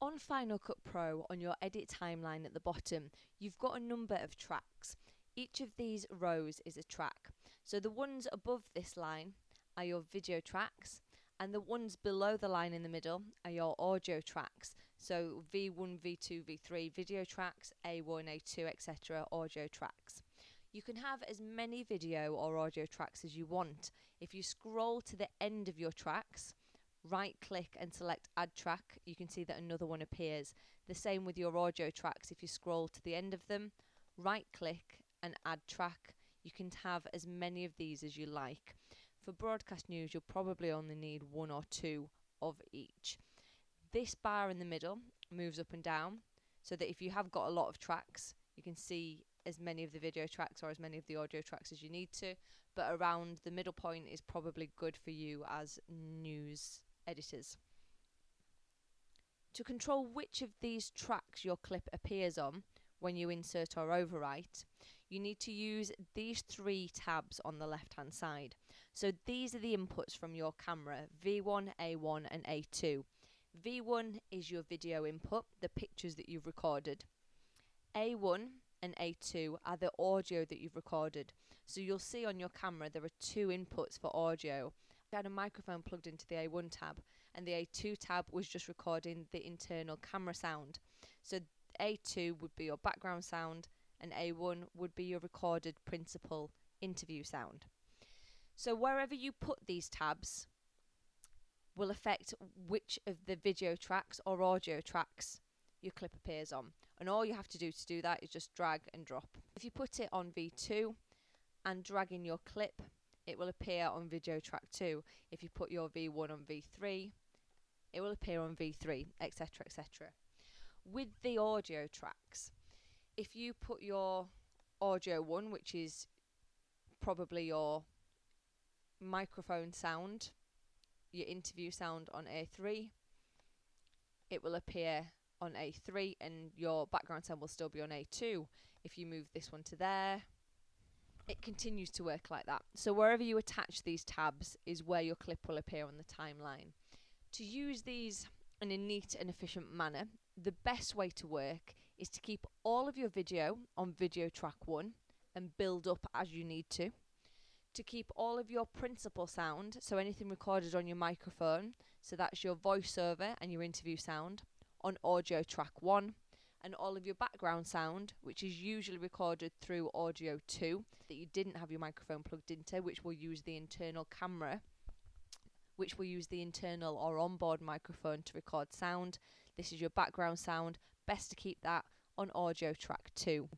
On Final Cut Pro, on your edit timeline at the bottom, you've got a number of tracks. Each of these rows is a track. So the ones above this line are your video tracks, and the ones below the line in the middle are your audio tracks. So V1, V2, V3 video tracks, A1, A2, etc. audio tracks. You can have as many video or audio tracks as you want. If you scroll to the end of your tracks, right click and select add track, you can see that another one appears. The same with your audio tracks. If you scroll to the end of them, right click and add track, you can have as many of these as you like. For broadcast news, you'll probably only need one or two of each. This bar in the middle moves up and down so that if you have got a lot of tracks, you can see as many of the video tracks or as many of the audio tracks as you need to, but around the middle point is probably good for you as news editors. To control which of these tracks your clip appears on when you insert or overwrite, you need to use these three tabs on the left hand side. So these are the inputs from your camera: V1, A1 and A2. V1 is your video input, the pictures that you've recorded. A1 and A2 are the audio that you've recorded. So you'll see on your camera there are two inputs for audio. I had a microphone plugged into the A1 tab, and the A2 tab was just recording the internal camera sound. So A2 would be your background sound, and A1 would be your recorded principal interview sound. So wherever you put these tabs will affect which of the video tracks or audio tracks your clip appears on. And all you have to do that is just drag and drop. If you put it on V2 and drag in your clip, it will appear on video track 2. If you put your V1 on V3, it will appear on V3, etc, etc. With the audio tracks, if you put your audio 1, which is probably your microphone sound, your interview sound, on A3, it will appear on A3, and your background sound will still be on A2. If you move this one to there, it continues to work like that. So wherever you attach these tabs is where your clip will appear on the timeline. To use these in a neat and efficient manner, the best way to work is to keep all of your video on video track 1 and build up as you need to. To keep all of your principal sound, so anything recorded on your microphone, so that's your voiceover and your interview sound, on audio track 1, and all of your background sound, which is usually recorded through audio 2, that you didn't have your microphone plugged into, which will use the internal camera, which will use the internal or onboard microphone to record sound. This is your background sound. Best to keep that on audio track 2.